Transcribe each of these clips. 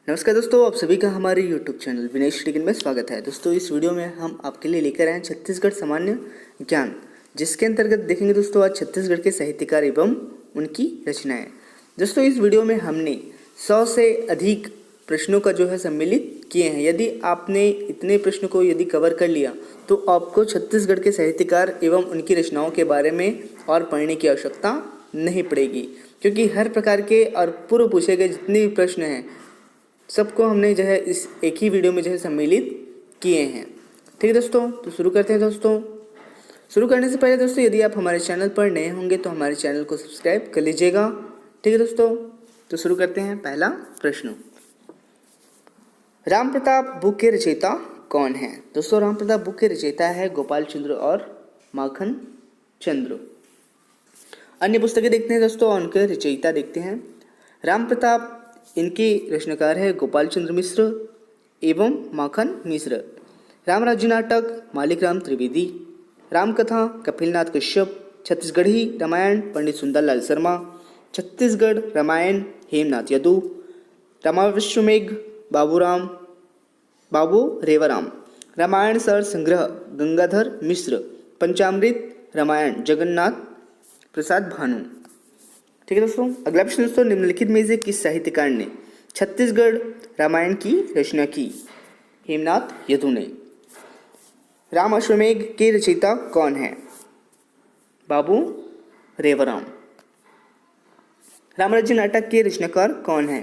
नमस्कार दोस्तों, आप सभी का हमारे YouTube चैनल विनय स्टडी में स्वागत है। दोस्तों, इस वीडियो में हम आपके लिए लेकर आए हैं छत्तीसगढ़ सामान्य ज्ञान, जिसके अंतर्गत देखेंगे दोस्तों आज छत्तीसगढ़ के साहित्यकार एवं उनकी रचनाएं। दोस्तों, इस वीडियो में हमने 100 से अधिक प्रश्नों का जो है सम्मिलित किए हैं। यदि आपने इतने प्रश्नों को यदि कवर कर लिया तो आपको छत्तीसगढ़ के साहित्यकार एवं उनकी रचनाओं के बारे में और पढ़ने की आवश्यकता नहीं पड़ेगी, क्योंकि हर प्रकार के और पूर्व पूछे गए जितने भी प्रश्न हैं सबको हमने जो है इस एक ही वीडियो में जो है सम्मिलित किए हैं। ठीक है दोस्तों, तो शुरू करते हैं। दोस्तों, शुरू करने से पहले दोस्तों यदि आप हमारे चैनल पर नए होंगे तो हमारे चैनल को सब्सक्राइब कर लीजिएगा। ठीक है दोस्तों, तो शुरू करते हैं। पहला प्रश्न, राम प्रताप बुक के रचयिता कौन है? दोस्तों, राम प्रताप बुक के रचयिता है गोपाल चंद्र और माखन चंद्र। अन्य पुस्तकें देखते हैं दोस्तों, उनके रचयिता देखते हैं। राम प्रताप इनके रचनाकार है गोपाल चंद्र मिश्र एवं माखन मिश्र। राम राज्य नाटक मालिक राम त्रिवेदी। राम कथा कपिलनाथ कश्यप। छत्तीसगढ़ी रामायण पंडित सुंदरलाल शर्मा। छत्तीसगढ़ रामायण हेमनाथ यदु। रामाश्वमेघ बाबू रेवराम। रामायण सर संग्रह गंगाधर मिश्र। पंचामृत रामायण जगन्नाथ प्रसाद भानु। ठीक है दोस्तों, अगला प्रश्न दोस्तों, निम्नलिखित में से किस साहित्यकार ने छत्तीसगढ़ रामायण की रचना की? हेमनाथ यदु ने। राम अश्वमेघ के रचयिता कौन है? बाबू रेवराम। रामराज्य नाटक के रचनाकार कौन है?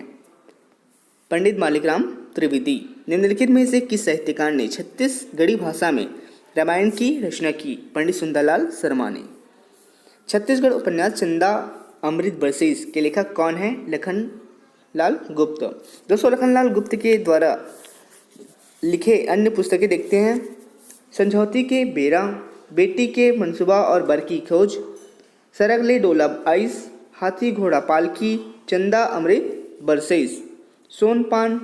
पंडित मालिकराम त्रिवेदी। निम्नलिखित में से किस साहित्यकार ने छत्तीसगढ़ी भाषा में रामायण की रचना की? पंडित सुंदरलाल शर्मा ने। छत्तीसगढ़ उपन्यास चंदा अमृत बरसेस के लेखक कौन है? लखनलाल गुप्त। दोस्तों, लखनलाल गुप्त के द्वारा लिखे अन्य पुस्तकें देखते हैं। समझौती के बेरा, बेटी के मंसूबा और बर की खोज, सरगले डोला आइस, हाथी घोड़ा पालकी, चंदा अमृत बरसेस, सोनपान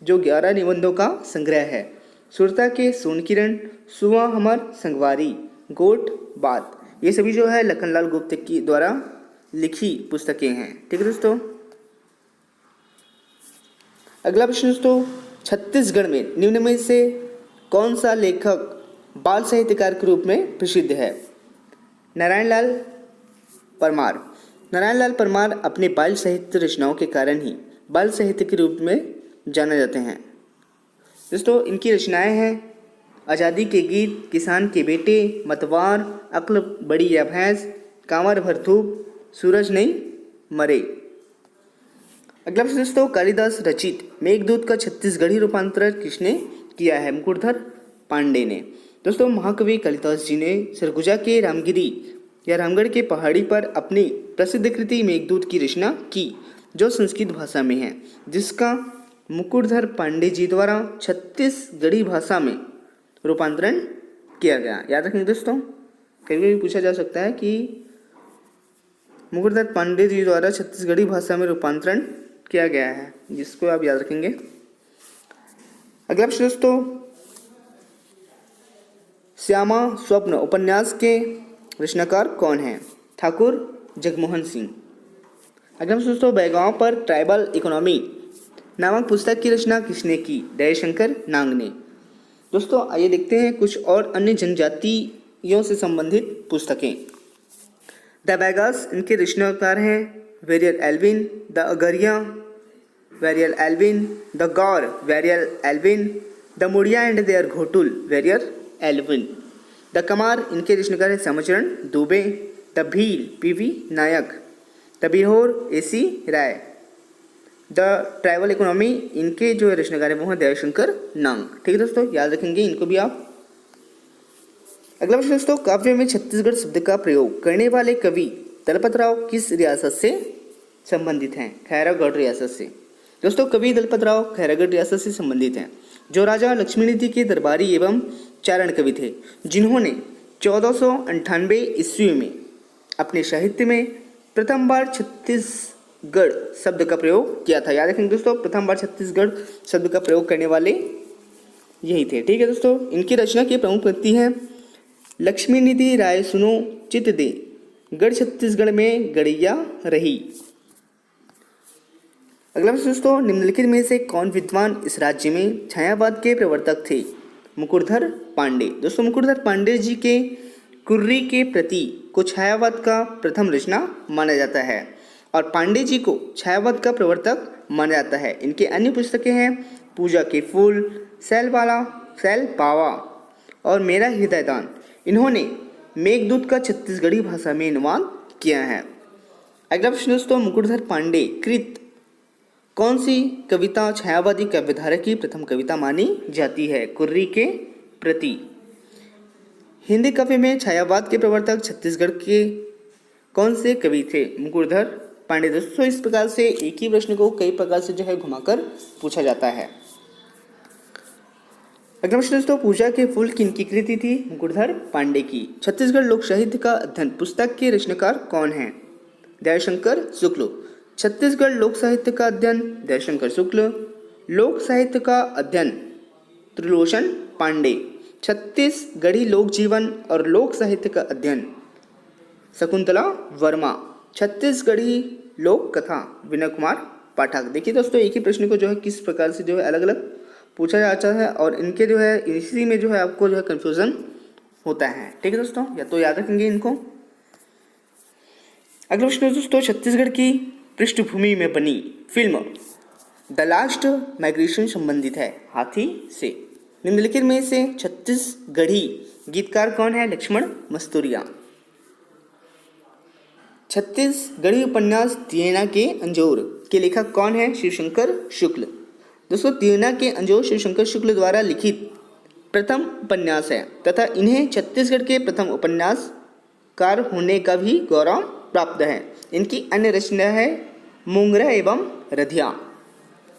जो 11 निबंधों का संग्रह है, सुरता के सोनकिरण, सुआ हमर संगवारी, गोट बात, ये सभी जो है लखनलाल गुप्त की द्वारा लिखी पुस्तकें हैं। ठीक है दोस्तों, अगला प्रश्न दोस्तों, छत्तीसगढ़ में निम्न में से कौन सा लेखक बाल साहित्यकार के रूप में प्रसिद्ध है? नारायणलाल परमार। नारायणलाल परमार अपने बाल साहित्य रचनाओं के कारण ही बाल साहित्य के रूप में जाने जाते हैं। दोस्तों, इनकी रचनाएं हैं आज़ादी के गीत, किसान के बेटे, मतवार, अक्ल बड़ी या भैंस, कांवर भर धूप, सूरज नहीं मरे। अगला प्रश्न दोस्तों, कालिदास रचित मेघदूत का छत्तीसगढ़ी रूपांतरण किसने किया है? मुकुटधर पांडे ने। दोस्तों, महाकवि कालिदास जी ने सरगुजा के रामगिरी या रामगढ़ के पहाड़ी पर अपनी प्रसिद्ध कृति मेघदूत की रचना की, जो संस्कृत भाषा में है, जिसका मुकुटधर पांडे जी द्वारा छत्तीसगढ़ी भाषा में रूपांतरण किया गया। याद रखेंगे दोस्तों, कभी भी पूछा जा सकता है कि मुकुटधर पांडे जी द्वारा छत्तीसगढ़ी भाषा में रूपांतरण किया गया है, जिसको आप याद रखेंगे। अगला प्रश्न दोस्तों, श्यामा स्वप्न उपन्यास के रचनाकार कौन है? ठाकुर जगमोहन सिंह। अगला प्रश्न दोस्तों, बैगांव पर ट्राइबल इकोनॉमी नामक पुस्तक की रचना किसने की? दयाशंकर नांग ने। दोस्तों, आइए देखते हैं कुछ और अन्य जनजातियों से संबंधित पुस्तकें। द बैगास इनके रचनाकार हैं Verrier Elwin. The Agaria Verrier Elwin. The Gaur Verrier Elwin. The Muria and their ghotul Verrier Elwin. The Kamar इनके रचनाकार हैं Shyamacharan Dube. The Bhil PV Nayak. The Birhor AC Rai. The tribal economy इनके जो रचनाकार हैं वो हैं दयाशंकर नांग। ठीक है दोस्तों, याद रखेंगे इनको भी आप। अगला प्रश्न दोस्तों, काव्य में छत्तीसगढ़ शब्द का प्रयोग करने वाले कवि दलपत राव किस रियासत से संबंधित हैं? खैरागढ़ रियासत से। दोस्तों, कवि दलपत राव खैरागढ़ रियासत से संबंधित हैं, जो राजा लक्ष्मीनिधि के दरबारी एवं चारण कवि थे, जिन्होंने 1498 ईस्वी में अपने साहित्य में प्रथम बार छत्तीसगढ़ शब्द का प्रयोग किया था। याद रखेंगे दोस्तों, प्रथम बार छत्तीसगढ़ शब्द का प्रयोग करने वाले यही थे। ठीक है दोस्तों, इनकी रचना की प्रमुख कृति है लक्ष्मी निधि राय सुनो चित दे, गढ़ छत्तीसगढ़ में गड़िया रही। अगला प्रश्न दोस्तों, निम्नलिखित में से कौन विद्वान इस राज्य में छायावाद के प्रवर्तक थे? मुकुटधर पांडे। दोस्तों मुकुटधर पांडे जी के कुर्री के प्रति को छायावाद का प्रथम रचना माना जाता है और पांडे जी को छायावाद का प्रवर्तक माना जाता है। इनके अन्य पुस्तकें हैं पूजा के फूल, सैल पावा और मेरा हृदयदान। इन्होंने मेघदूत का छत्तीसगढ़ी भाषा में अनुवाद किया है। अगला प्रश्न दोस्तों, मुकुटधर पांडे कृत कौन सी कविता छायावादी काव्यधारा की प्रथम कविता मानी जाती है? कुर्री के प्रति। हिंदी काव्य में छायावाद के प्रवर्तक छत्तीसगढ़ के कौन से कवि थे? मुकुटधर पांडे। दोस्तों इस प्रकार से एक ही प्रश्न को कई प्रकार से जो है घुमाकर पूछा जाता है। अगला प्रश्न दोस्तों, पूजा के फूल किनकी कृति थी? मुकुटधर पांडे की। छत्तीसगढ़ लोक साहित्य का अध्ययन पुस्तक के रचनाकार कौन है? दयाशंकर शुक्ल। छत्तीसगढ़ लोक साहित्य का अध्ययन दयाशंकर शुक्ल। लोक साहित्य का अध्ययन त्रिलोचन पांडे। छत्तीसगढ़ी लोक जीवन और लोक साहित्य का अध्ययन शकुंतला वर्मा। छत्तीसगढ़ी लोक कथा विनय कुमार पाठक। देखिए दोस्तों एक ही प्रश्न को जो है किस प्रकार से जो है अलग अलग पूछा जाता है और इनके जो है इसी में जो है आपको जो है कंफ्यूजन होता है। ठीक है दोस्तों, या तो याद रखेंगे इनको। अगला प्रश्न दोस्तों, छत्तीसगढ़ की पृष्ठभूमि में बनी फिल्म द लास्ट माइग्रेशन संबंधित है हाथी से। निम्नलिखित में से छत्तीसगढ़ी गीतकार कौन है? लक्ष्मण मस्तूरिया। छत्तीसगढ़ी उपन्यास तिरना के अंजोर के लेखक कौन है? शिवशंकर शुक्ल। दोस्तों तिरना के अंजोर शिवशंकर शुक्ल द्वारा लिखित प्रथम उपन्यास है तथा इन्हें छत्तीसगढ़ के प्रथम उपन्यासकार होने का भी गौरव प्राप्त है। इनकी अन्य रचना है मोंगरा एवं रधिया।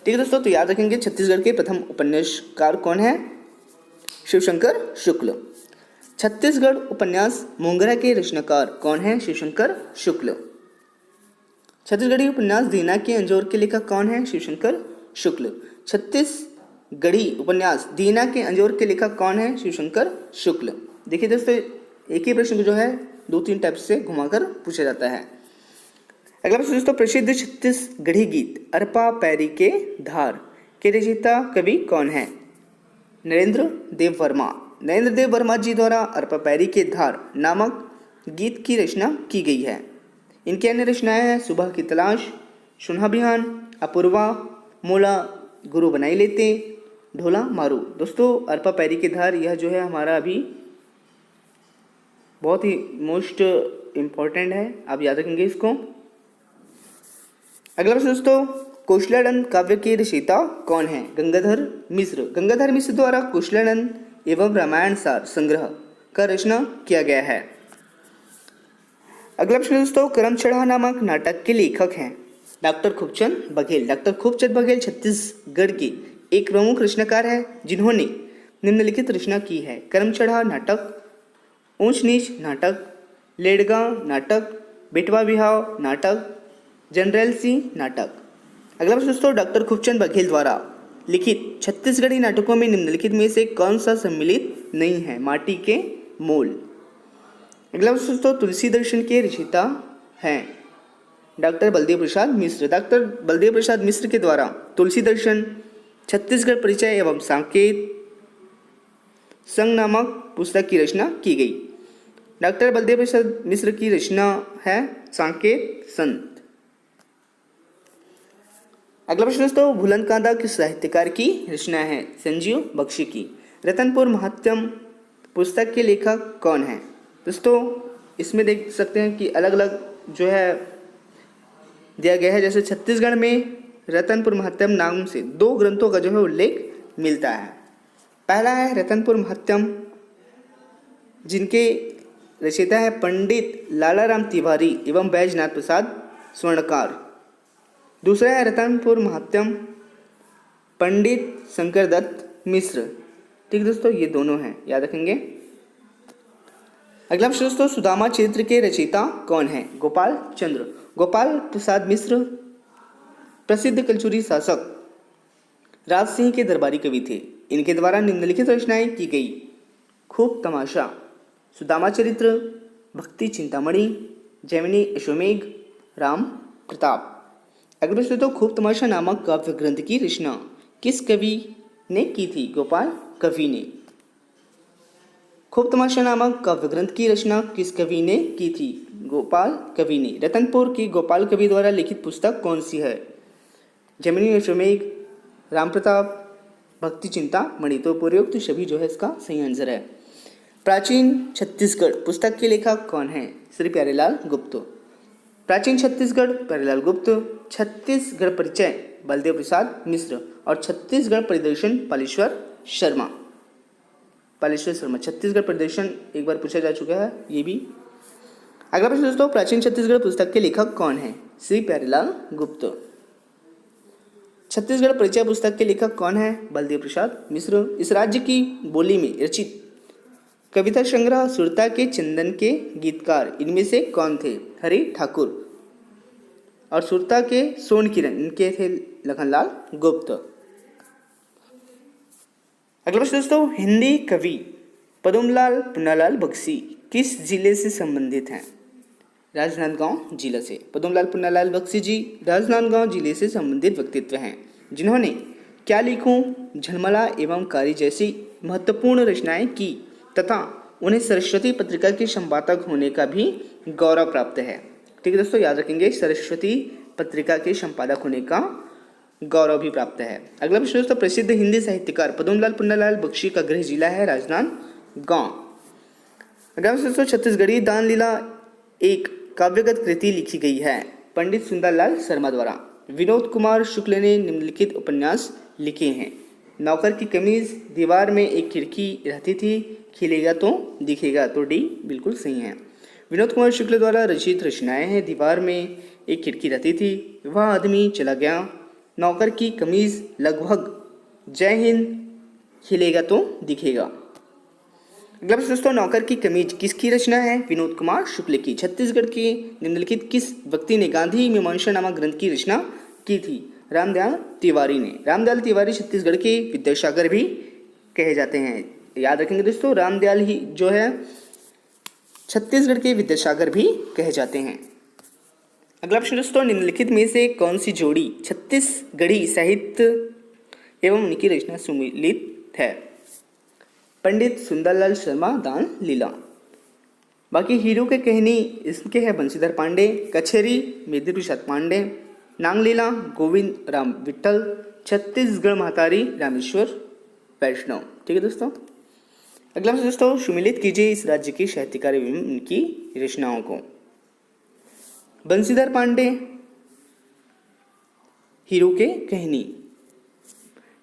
ठीक है दोस्तों, तो याद रखेंगे छत्तीसगढ़ के प्रथम उपन्यासकार कौन है? शिवशंकर शुक्ल। छत्तीसगढ़ उपन्यास मोंगरा के रचनाकार कौन है? शिवशंकर शुक्ल। छत्तीसगढ़ी उपन्यास दीना के अंजोर के लेखक कौन है? शिवशंकर शुक्ल। छत्तीसगढ़ी उपन्यास दीना के अंजोर के लेखक कौन है? शिवशंकर शुक्ल। देखिए दोस्तों एक ही प्रश्न को जो है 2-3 टाइप से घुमाकर पूछा जाता है। अगला प्रश्न दोस्तों, प्रसिद्ध छत्तीसगढ़ी गीत अरपा पैरी के धार के रचयिता कवि कौन है? नरेंद्र देव वर्मा। नरेंद्र देव वर्मा जी द्वारा अरपा पैरी के धार नामक गीत की रचना की गई है। इनकी अन्य रचनाएं हैं सुबह की तलाश, सुनहा बिहान, अपूर्वा, मोला गुरु बनाई लेते, ढोला मारू। दोस्तों अरपा पैरी के धार यह जो है हमारा अभी बहुत ही मोस्ट इम्पॉर्टेंट है, आप याद रखेंगे इसको। अगला प्रश्न दोस्तों, कोशलानंद काव्य के रचयिता कौन है? गंगाधर मिश्र। गंगाधर मिश्र द्वारा कोशलानंद एवं रामायण सार संग्रह का रचना किया गया है। अगला प्रश्न दोस्तों, करमचढ़ा नामक नाटक के लेखक हैं डॉक्टर खूबचंद बघेल। डॉक्टर खूबचंद बघेल छत्तीसगढ़ के एक प्रमुख रचनाकार है जिन्होंने निम्नलिखित रचना की है। करमचढ़ा नाटक, ऊंच नीच नाटक, लेडगांव नाटक, बेटवा बिहाव नाटक, जनरल सिंह नाटक। अगला प्रश्न दोस्तों, डॉक्टर खूबचंद बघेल द्वारा लिखित छत्तीसगढ़ी नाटकों में निम्नलिखित में से कौन सा सम्मिलित नहीं है? माटी के मोल। अगला प्रश्न दोस्तों, तुलसी दर्शन के रचयिता हैं डॉक्टर बलदेव प्रसाद मिश्र। डॉक्टर बलदेव प्रसाद मिश्र के द्वारा तुलसी दर्शन, छत्तीसगढ़ परिचय एवं सांकेत संघ नामक पुस्तक की रचना की गई। डॉक्टर बलदेव प्रसाद मिश्र की रचना है सांकेत संत। अगला प्रश्न दोस्तों, भूलन कांदा किस साहित्यकार की रचना है? संजीव बख्शी की। रतनपुर महात्म्य पुस्तक के लेखक कौन है? दोस्तों इसमें देख सकते हैं कि अलग अलग जो है दिया गया है। जैसे छत्तीसगढ़ में रतनपुर महात्म्य नाम से 2 ग्रंथों का जो है उल्लेख मिलता है। पहला है रतनपुर महात्म्य जिनके रचयिता है पंडित लालाराम तिवारी एवं बैजनाथ प्रसाद स्वर्णकार। दूसरा है रतनपुर महात्म्य पंडित शंकर दत्त मिश्र। ठीक दोस्तों, ये दोनों हैं, याद रखेंगे। अगला प्रश्न दोस्तों, सुदामा चरित्र के रचयिता कौन है? गोपाल चंद्र। गोपाल प्रसाद मिश्र प्रसिद्ध कलचुरी शासक राज सिंह के दरबारी कवि थे। इनके द्वारा निम्नलिखित रचनाएं की गई। खूब तमाशा, सुदामा चरित्र, भक्ति चिंतामणि, जैमिनी अश्वमेघ, राम प्रताप। अगला प्रश्न तो खूब तमाशा नामक काव्य ग्रंथ की रचना किस कवि ने की थी? गोपाल कवि ने। खूब तमाशा नामक काव्य ग्रंथ की रचना किस कवि ने की थी? गोपाल कवि ने। रतनपुर की गोपाल कवि द्वारा लिखित पुस्तक कौन सी है? जैमिनी अश्वमेघ, राम प्रताप, भक्ति चिंतामणि। तो पूर्वोक्त सभी जो है इसका सही आंसर है। प्राचीन छत्तीसगढ़ पुस्तक के लेखक कौन है? श्री प्यारेलाल गुप्त। प्राचीन छत्तीसगढ़ प्यारेलाल गुप्त, छत्तीसगढ़ परिचय बलदेव प्रसाद मिश्र और छत्तीसगढ़ परिदर्शन पालेश्वर शर्मा। पालेश्वर शर्मा। छत्तीसगढ़ परिदर्शन एक बार पूछा जा चुका है ये भी। अगला प्रश्न दोस्तों, प्राचीन छत्तीसगढ़ पुस्तक के लेखक कौन है? श्री प्यारेलाल गुप्त। छत्तीसगढ़ परिचय पुस्तक के लेखक कौन है? बलदेव प्रसाद मिश्र। इस राज्य की बोली में रचित कविता संग्रह सुरता के चंदन के गीतकार इनमें से कौन थे? हरि ठाकुर। और सुरता के सोन किरण इनके थे लखनलाल गुप्त। अगला प्रश्न दोस्तों, हिंदी कवि पद्मलाल पुन्नालाल बख्शी किस जिले से संबंधित हैं? राजनांदगांव जिले से। पद्मलाल पुन्नालाल बख्शी जी राजनांदगांव जिले से संबंधित व्यक्तित्व हैं, जिन्होंने क्या लिखूं, झलमला एवं कारी जैसी महत्वपूर्ण रचनाएं की तथा उन्हें सरस्वती पत्रिका के संपादक होने का भी गौरव प्राप्त है। ठीक है दोस्तों, याद रखेंगे, सरस्वती पत्रिका के संपादक होने का गौरव भी प्राप्त है। अगला प्रश्न दोस्तों, प्रसिद्ध हिंदी साहित्यकार पद्मलाल पुन्नालाल बख्शी का गृह जिला है राजनांदगांव। अगला प्रश्न दोस्तों, छत्तीसगढ़ी दान लीला एक काव्यगत कृति लिखी गई है पंडित सुंदरलाल शर्मा द्वारा। विनोद कुमार शुक्ल ने निम्नलिखित उपन्यास लिखे हैं। नौकर की कमीज, दीवार में एक खिड़की रहती थी, खिलेगा तो दिखेगा। तो डी बिल्कुल सही है। विनोद कुमार शुक्ल द्वारा रचित रचनाएं हैं। दीवार में एक खिड़की रहती थी, वह आदमी चला गया, नौकर की कमीज, लगभग, जय हिंद, खिलेगा तो दिखेगा। अगला प्रश्न दोस्तों, नौकर की कमीज किसकी रचना है? विनोद कुमार शुक्ल की। छत्तीसगढ़ के निम्नलिखित किस व्यक्ति ने गांधी मीमांसा नामक ग्रंथ की रचना की थी? रामदयाल तिवारी ने। रामदयाल तिवारी छत्तीसगढ़ के विद्यासागर भी कहे जाते हैं। याद रखेंगे दोस्तों, रामदयाल ही जो है छत्तीसगढ़ के विद्यासागर भी कहे जाते हैं। अगला प्रश्न दोस्तों, निम्नलिखित में से कौन सी जोड़ी छत्तीसगढ़ी साहित्य एवं उनकी रचना सुमिलित है? पंडित सुंदरलाल शर्मा दान लीला। बाकी हीरो के कहनी इसके है बंशीधर पांडे, कचहरी मेदिनी प्रसाद पांडे, नांगलीला गोविंद राम विट्ठल, छत्तीसगढ़ महतारी रामेश्वर वैष्णव। ठीक है दोस्तों। अगला प्रश्न दोस्तों, सुमिलित कीजिए इस राज्य की साहित्यकार एवं उनकी रचनाओं को। बंशीधर पांडे हीरो के कहनी,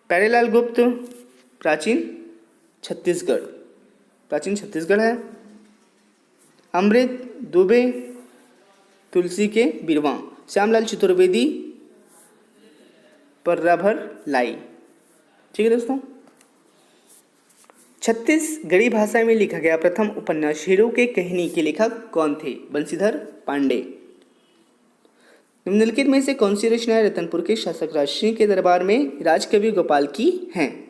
प्यारेलाल गुप्त प्राचीन छत्तीसगढ़ है, अमृत दुबे तुलसी के बिरवा, श्यामलाल चतुर्वेदी पर्राभर लाई। ठीक है दोस्तों। छत्तीसगढ़ी भाषा में लिखा गया प्रथम उपन्यास हीरो के कहनी के लेखक कौन थे? बंशीधर पांडे। निम्नलिखित में से कौन सी रचनाएं रतनपुर के शासक राजसिंह के दरबार में राजकवि गोपाल की हैं?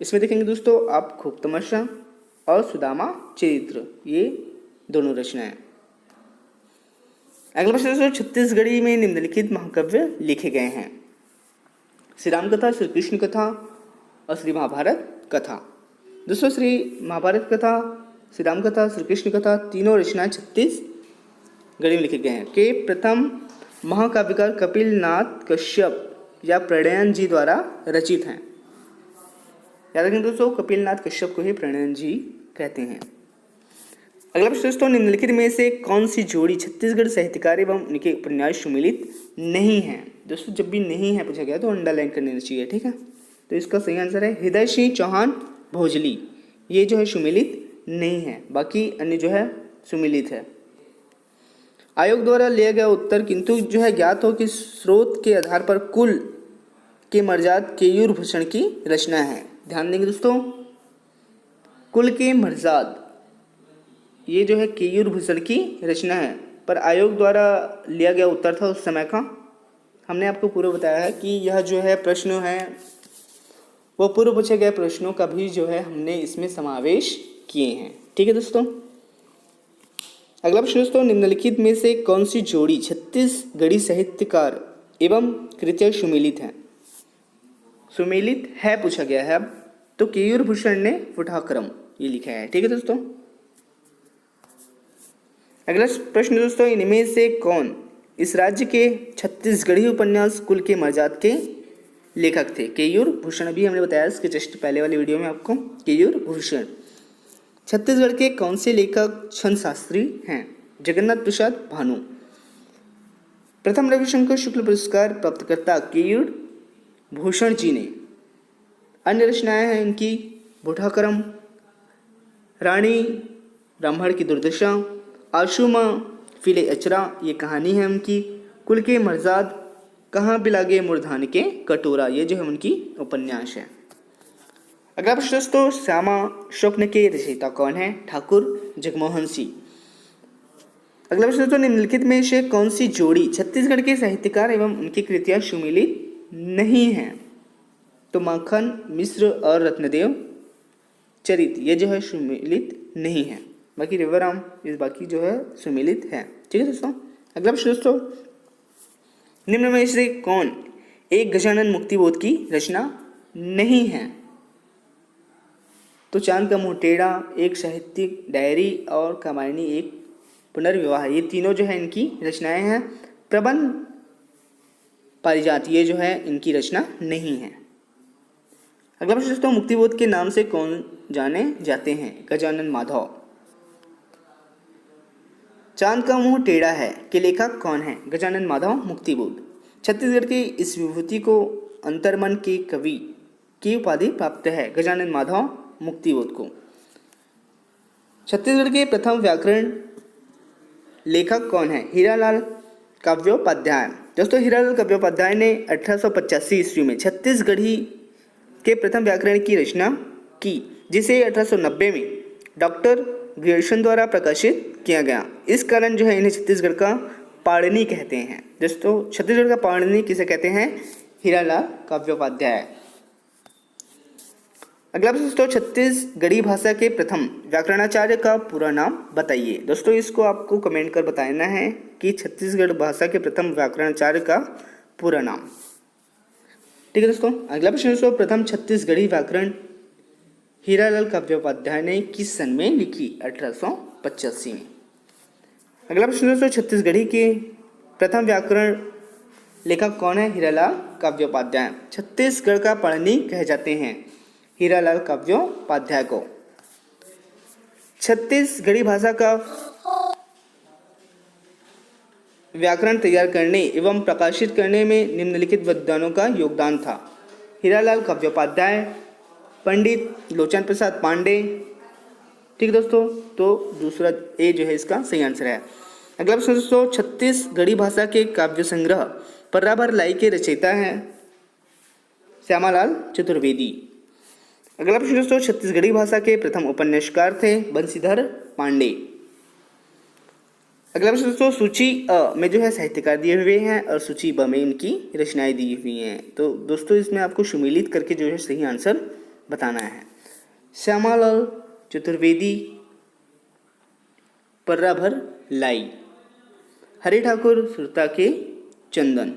इसमें देखेंगे दोस्तों आप खूब तमाशा और सुदामा चरित्र, ये दोनों रचनाएं। अगला प्रश्न दोस्तों, छत्तीसगढ़ी में निम्नलिखित महाकाव्य लिखे गए हैं। श्री राम कथा, श्री कृष्ण कथा और श्री महाभारत कथा। दोस्तों श्री महाभारत कथा, श्री राम कथा, श्री कृष्ण कथा तीनों रचनाएं छत्तीसगढ़ी में लिखे गए हैं। के प्रथम महाकाव्यकार कपिल नाथ कश्यप या प्रणयन जी द्वारा रचित हैं। याद रखें दोस्तों, कपिल नाथ कश्यप को ही प्रणयन जी कहते हैं। अगला प्रश्न दोस्तों, निम्नलिखित में से कौन सी जोड़ी छत्तीसगढ़ साहित्यकार एवं उनके उपन्यास सुमिलित नहीं है? दोस्तों जब भी नहीं है पूछा गया तो अंडरलाइन कर लेना चाहिए। ठीक है, तो इसका सही आंसर है हृदय सिंह चौहान भोजली, ये जो है सुमिलित नहीं है, बाकी अन्य जो है सुमिलित है। आयोग द्वारा लिया गया उत्तर किंतु जो है ज्ञात हो कि स्रोत के आधार पर कुल के मर्जाद केयूर भूषण की रचना है। ध्यान देंगे दोस्तों, कुल के मर्जाद ये जो है केयूर भूषण की रचना है, पर आयोग द्वारा लिया गया उत्तर था उस समय का। हमने आपको पूर्व बताया है कि यह जो है प्रश्न है वो पूर्व पूछे गए प्रश्नों का भी जो है हमने इसमें समावेश किए हैं। ठीक है दोस्तों। अगला प्रश्न दोस्तों, निम्नलिखित में से कौन सी जोड़ी छत्तीसगढ़ी साहित्यकार एवं कृतियाँ सुमेलित हैं। सुमेलित है पूछा गया है अब, तो केयूर भूषण ने पुठाक्रम ये लिखा है। ठीक है दोस्तों। अगला प्रश्न दोस्तों, इनमें से कौन इस राज्य के छत्तीसगढ़ी उपन्यास कुल के मर्जाद के लेखक थे? केयूर भूषण, अभी हमने बताया इसके जस्ट पहले वाले वीडियो में आपको। केयूर भूषण छत्तीसगढ़ के कौन से लेखक छंद शास्त्री हैं? जगन्नाथ प्रसाद भानु। प्रथम रविशंकर शुक्ल पुरस्कार प्राप्तकर्ता केयूर भूषण जी ने। अन्य रचनाएं हैं इनकी बुढ़ाकरम, रानी ब्राह्मण की दुर्दशा, आशुमा, फिले अचरा ये कहानी है उनकी, कुल के मर्जाद, कहाँ बिलागे मूर्धान के कटोरा ये जो है उनकी उपन्यास है। अगला प्रश्न दोस्तों, श्यामा स्वप्न के रचयिता कौन है? ठाकुर जगमोहन सिंह। अगला प्रश्न दोस्तों, निम्नलिखित में से कौन सी जोड़ी छत्तीसगढ़ के साहित्यकार एवं उनकी कृतियां सुमेलित नहीं हैं? तो माखन मिश्र और रत्नदेव चरित ये जो है सुमेलित नहीं है, बाकी रिवराम इस बाकी जो है सुमेलित है। ठीक है दोस्तों। अगला प्रश्न दोस्तों, निम्न में से कौन एक गजानन मुक्तिबोध की रचना नहीं है? तो चांद का मुंह टेढ़ा, एक साहित्यिक डायरी और कामायनी एक पुनर्विवाह ये तीनों जो है इनकी रचनाएं हैं। प्रबंध पारिजात ये जो है इनकी रचना नहीं है। अगला प्रश्न दोस्तों, मुक्तिबोध के नाम से कौन जाने जाते हैं? गजानन माधव। चांद का मुंह टेढ़ा है के लेखक कौन है? गजानन माधव मुक्तिबोध। छत्तीसगढ़ की इस विभूति को अंतर्मन के कवि की उपाधि प्राप्त है। गजानन माधव मुक्तिबोध को। छत्तीसगढ़ के प्रथम व्याकरण लेखक कौन है? हीरालाल काव्योपाध्याय। दोस्तों हीरालाल काव्योपाध्याय ने 1885 ईस्वी में छत्तीसगढ़ी के प्रथम व्याकरण की रचना की, जिसे 1890 में डॉक्टर ग्रेजुएशन द्वारा प्रकाशित किया गया। इस कारण जो है इन्हें छत्तीसगढ़ का पाणिनि कहते हैं। दोस्तों छत्तीसगढ़ का पाणिनि किसे कहते हैं? हीरालाल काव्योपाध्याय। अगला प्रश्न दोस्तों, छत्तीसगढ़ी भाषा के प्रथम व्याकरणाचार्य का पूरा नाम बताइए। दोस्तों इसको आपको कमेंट कर बताना है कि छत्तीसगढ़ भाषा के प्रथम व्याकरणाचार्य का पूरा नाम। ठीक है दोस्तों। अगला प्रश्न दोस्तों, प्रथम छत्तीसगढ़ी व्याकरण हीरालाल काव्योपाध्याय ने किस सन में लिखी? 1885 में। अगला प्रश्न दोस्तों, छत्तीसगढ़ी के प्रथम व्याकरण लेखक कौन है? हीरालाल काव्योपाध्याय। छत्तीसगढ़ का पाणिनि कहे जाते हैं हीरालाल काव्योपाध्याय को। छत्तीसगढ़ी भाषा का व्याकरण तैयार करने एवं प्रकाशित करने में निम्नलिखित विद्वानों का योगदान था? हीरालाल काव्योपाध्याय, पंडित लोचन प्रसाद पांडे। ठीक है दोस्तों, तो दूसरा ए जो है इसका सही आंसर है। अगला प्रश्न दोस्तों, छत्तीसगढ़ी भाषा के काव्य संग्रह पर्रा भर लाई के रचयिता हैं श्यामालाल चतुर्वेदी। अगला प्रश्न दोस्तों, छत्तीसगढ़ी भाषा के प्रथम उपन्यासकार थे बंशीधर पांडे। अगला प्रश्न दोस्तों, सूची अ में जो है साहित्यकार दिए हुए हैं और सूची ब में इनकी रचनाएं दी हुई हैं। तो दोस्तों इसमें आपको सुमेलित करके जो है सही आंसर बताना है। श्यामालाल चतुर्वेदी पर्रा भर लाई, हरि ठाकुर सुरता के चंदन,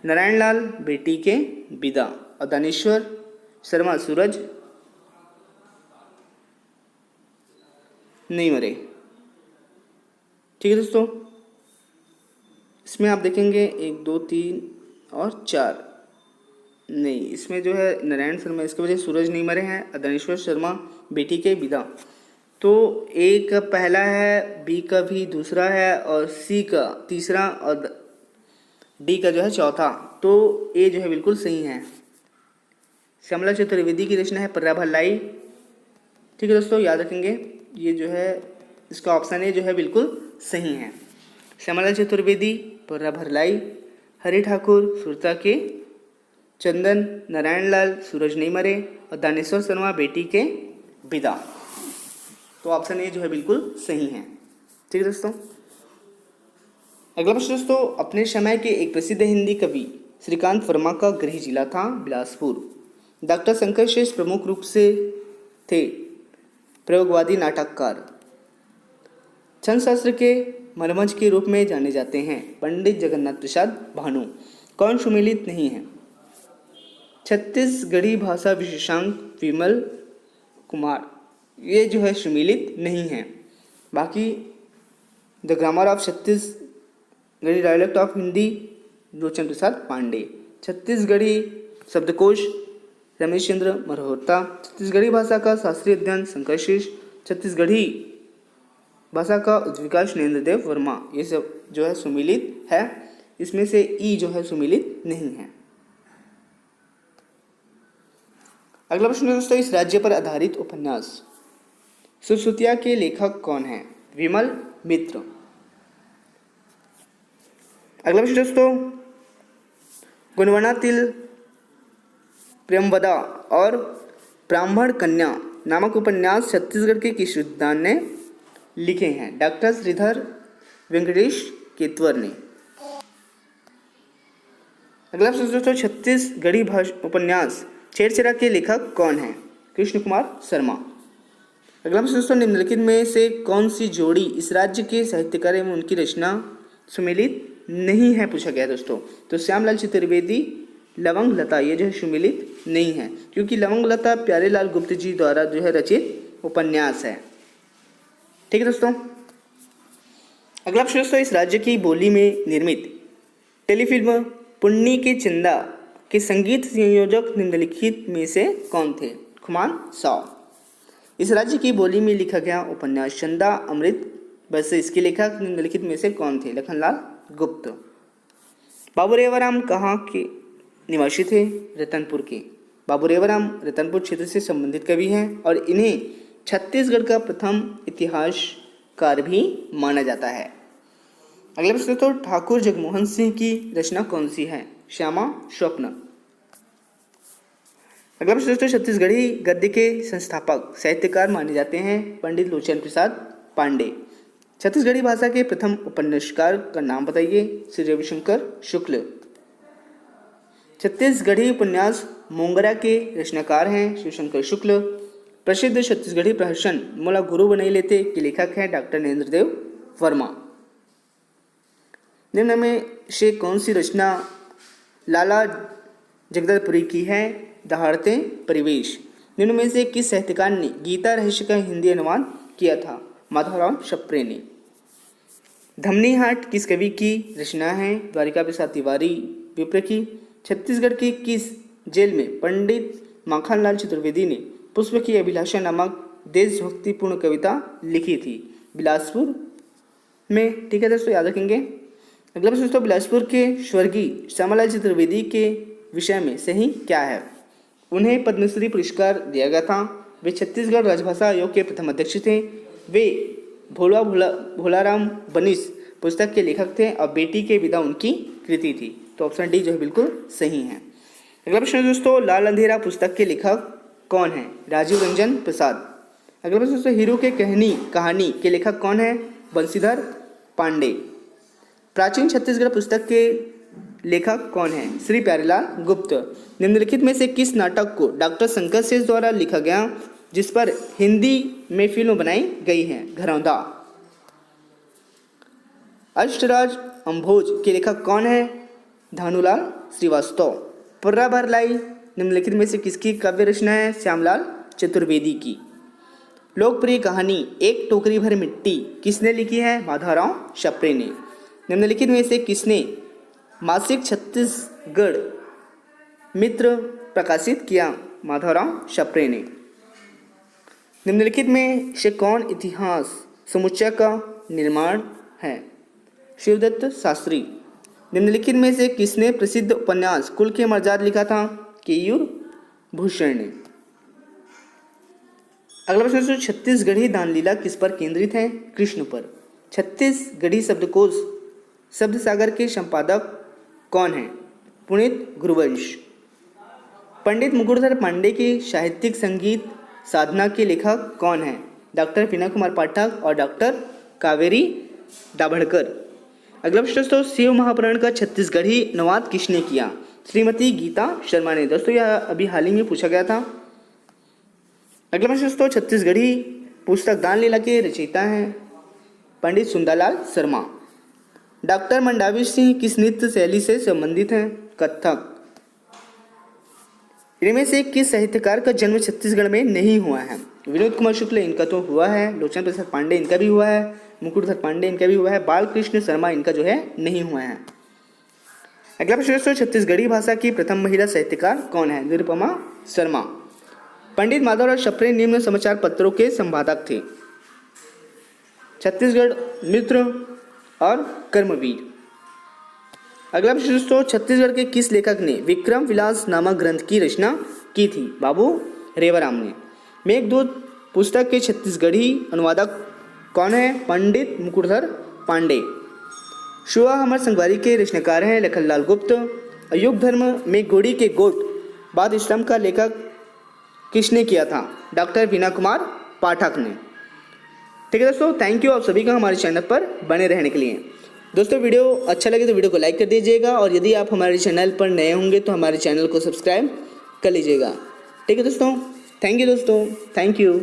नारायण लाल बेटी के विदा और दानेश्वर शर्मा सूरज नहीं मरे। ठीक है दोस्तों, इसमें आप देखेंगे 1 2 3 और 4 नहीं, इसमें जो है नारायण शर्मा इसके वजह सूरज नहीं मरे हैं, दानेश्वर शर्मा बेटी के विदा। तो ए का पहला है, बी का भी दूसरा है और सी का तीसरा और डी का जो है चौथा। तो ए जो है बिल्कुल सही है। श्यामला चतुर्वेदी की रचना है पर्रा भर लाई। ठीक है दोस्तों, याद रखेंगे ये जो है इसका ऑप्शन ए जो है बिल्कुल सही है। श्यामला चतुर्वेदी पर्रा भर लाई, हरि ठाकुर सुरता के चंदन, नारायण लाल सूरज नहीं मरे और दानेश्वर शर्मा बेटी के विदा। तो ऑप्शन ए जो है बिल्कुल सही है। ठीक है दोस्तों। अगला प्रश्न दोस्तों, अपने समय के एक प्रसिद्ध हिंदी कवि श्रीकांत वर्मा का गृह जिला था बिलासपुर। डॉक्टर शंकर शेष प्रमुख रूप से थे प्रयोगवादी नाटककार। छंद शास्त्र के मरमज के रूप में जाने जाते हैं पंडित जगन्नाथ प्रसाद भानु। कौन सुमेलित नहीं है? छत्तीसगढ़ी भाषा विशेषांक विमल कुमार, ये जो है सुमेलित नहीं है। बाकी the grammar of Chhattisgarhi dialect of Hindi Lochan Prasad Pandey. Chhattisgarhi शब्दकोश रमेश चंद्र मल्होत्रा। छत्तीसगढ़ी भाषा का शास्त्रीय अध्ययन शंकरशेष। छत्तीसगढ़ी भाषा का उद्विकास नरेंद्र देव वर्मा। ये सब जो है सुमेलित है, इसमें से ई जो है सुमेलित नहीं है। अगला प्रश्न दोस्तों, इस राज्य पर आधारित उपन्यास सुश्रुतिया के लेखक कौन है? विमल मित्र। अगला प्रश्न दोस्तों, गुणवणातील प्रेमवदा और ब्राह्मण कन्या नामक उपन्यास छत्तीसगढ़ के किस विद्वान ने लिखे हैं? डॉक्टर श्रीधर वेंकटेश केतवर ने। अगला प्रश्न दोस्तों, छत्तीसगढ़ी उपन्यास छेरछेरा के लेखक कौन है? कृष्ण कुमार शर्मा। अगला प्रश्न दोस्तों, निम्नलिखित में से कौन सी जोड़ी इस राज्य के साहित्यकार एवं उनकी रचना सुमेलित नहीं है, पूछा गया दोस्तों। तो श्यामलाल चतुर्वेदी, लवंग लता, ये जो है सुमेलित नहीं है, क्योंकि लवंग लता प्यारेलाल गुप्त जी द्वारा जो है रचित उपन्यास है। ठीक है दोस्तों। अगला प्रश्न दोस्तों, इस राज्य की बोली में निर्मित टेलीफिल्म पुन्नी के चंदा के संगीत संयोजक निम्नलिखित में से कौन थे? खुमान साव। इस राज्य की बोली में लिखा गया उपन्यास चंदा अमृत वैसे इसके लेखक निम्नलिखित में से कौन थे? लखनलाल गुप्त। बाबू रेवाराम कहाँ के निवासी थे? रतनपुर के। बाबू रेवाराम रतनपुर क्षेत्र से संबंधित कवि हैं और इन्हें छत्तीसगढ़ का प्रथम इतिहासकार भी माना जाता है। अगला प्रश्न तो, ठाकुर जगमोहन सिंह की रचना कौन सी है? श्यामा स्वप्न। अगला प्रश्न दोस्तों, छत्तीसगढ़ी गद्य के संस्थापक साहित्यकार माने जाते हैं पंडित लोचन प्रसाद पांडे। छत्तीसगढ़ी भाषा के प्रथम उपन्यासकार का नाम बताइए? श्री रविशंकर शुक्ल। छत्तीसगढ़ी उपन्यास मोंगरा के रचनाकार हैं शिवशंकर शुक्ल। प्रसिद्ध छत्तीसगढ़ी प्रहसन मोला गुरु बनाई लेते के लेखक हैं डॉक्टर नरेंद्र देव वर्मा। निम्न में से कौन सी रचना लाला जगदलपुरी की है? दहाड़ते परिवेश। निम्न में से किस साहित्यकार ने गीता रहस्य का हिंदी अनुवाद किया था? माधवराव शप्रे ने। धमनी हाट किस कवि की रचना है? द्वारिका प्रसाद तिवारी विप्र की। छत्तीसगढ़ की किस जेल में पंडित माखनलाल चतुर्वेदी ने पुष्प की अभिलाषा नामक देशभक्तिपूर्ण कविता लिखी थी? बिलासपुर में। ठीक है दोस्तों, याद रखेंगे। अगला प्रश्न दोस्तों, बिलासपुर के स्वर्गीय श्यामालाल चतुर्वेदी के विषय में सही क्या है? उन्हें पद्मश्री पुरस्कार दिया गया था। वे छत्तीसगढ़ राजभाषा आयोग के प्रथम अध्यक्ष थे। वे भोलाराम बनिस पुस्तक के लेखक थे और बेटी के विदा उनकी कृति थी। तो ऑप्शन डी जो है बिल्कुल सही है। अगला प्रश्न दोस्तों, लाल अंधेरा पुस्तक के लेखक कौन है? राजीव रंजन प्रसाद। अगला प्रश्न दोस्तों, हीरो के कहानी के लेखक कौन है? बंशीधर पांडे। प्राचीन छत्तीसगढ़ पुस्तक के लेखक कौन है? श्री प्यारेलाल गुप्त। निम्नलिखित में से किस नाटक को डॉक्टर शंकर शेष द्वारा लिखा गया जिस पर हिंदी में फिल्म बनाई गई है? घरौंदा। अष्टराज अम्भोज के लेखक कौन है? धानुलाल श्रीवास्तव। पुर्रा भरलाई निम्नलिखित में से किसकी काव्य रचना है? श्यामलाल चतुर्वेदी की। लोकप्रिय कहानी एक टोकरी भर मिट्टी किसने लिखी है? माधवराव शप्रे ने। निम्नलिखित में से किसने मासिक छत्तीसगढ़ मित्र प्रकाशित किया? माधवराव शप्रे ने। निम्नलिखित में से कौन इतिहास समुच्चय का निर्माण है? शिवदत्त शास्त्री। निम्नलिखित में से किसने प्रसिद्ध उपन्यास कुल के मर्जाद लिखा था? केयूर भूषण ने। अगला प्रश्न, छत्तीसगढ़ी दानलीला किस पर केंद्रित है? कृष्ण पर। छत्तीसगढ़ी शब्दकोश शब्द सागर के संपादक कौन है? पुनीत गुरुवंश। पंडित मुकुटधर पांडे की साहित्यिक संगीत साधना के लेखक कौन है? डॉक्टर विनय कुमार पाठक और डॉक्टर कावेरी दाभड़कर। अगला प्रश्न दोस्तों, शिव महापुराण का छत्तीसगढ़ी अनुवाद किसने किया? श्रीमती गीता शर्मा ने। दोस्तों यह अभी हाल ही में पूछा गया था। अगला प्रश्न दोस्तों, छत्तीसगढ़ी पुस्तक दानलीला के रचयिता हैं पंडित सुंदरलाल शर्मा। डॉक्टर मंडावी सिंह किस नृत्य शैली से संबंधित हैं? कथक। इनमें से किस साहित्यकार का जन्म छत्तीसगढ़ में नहीं हुआ है? विनोद कुमार शुक्ल, इनका तो हुआ है। लोचन प्रसाद पांडे, इनका भी हुआ है। मुकुटधर पांडे, इनका भी हुआ है। बालकृष्ण शर्मा, इनका जो है नहीं हुआ है। अगला प्रश्न दोस्तों, छत्तीसगढ़ी भाषा की प्रथम महिला साहित्यकार कौन है? निरुपमा शर्मा। पंडित माधवराव शप्रे निम्न समाचार पत्रों के संपादक थे? छत्तीसगढ़ मित्र और कर्मवीर। अगला प्रश्न दोस्तों, छत्तीसगढ़ के किस लेखक ने विक्रम विलास नामक ग्रंथ की रचना की थी? बाबू रेवाराम ने। मेघदूत पुस्तक के छत्तीसगढ़ी अनुवादक कौन है? पंडित मुकुटधर पांडे। शुआ हमर संगवारी के रचनाकार हैं लखनलाल गुप्त। अयुग धर्म में गोड़ी के गोट बाद इस्लाम का लेखक किसने किया था? डॉक्टर वीना कुमार पाठक ने। ठीक है दोस्तों, थैंक यू आप सभी का हमारे चैनल पर बने रहने के लिए। दोस्तों वीडियो अच्छा लगे तो वीडियो को लाइक कर दीजिएगा और यदि आप हमारे चैनल पर नए होंगे तो हमारे चैनल को सब्सक्राइब कर लीजिएगा। ठीक है दोस्तों, थैंक यू दोस्तों, थैंक यू।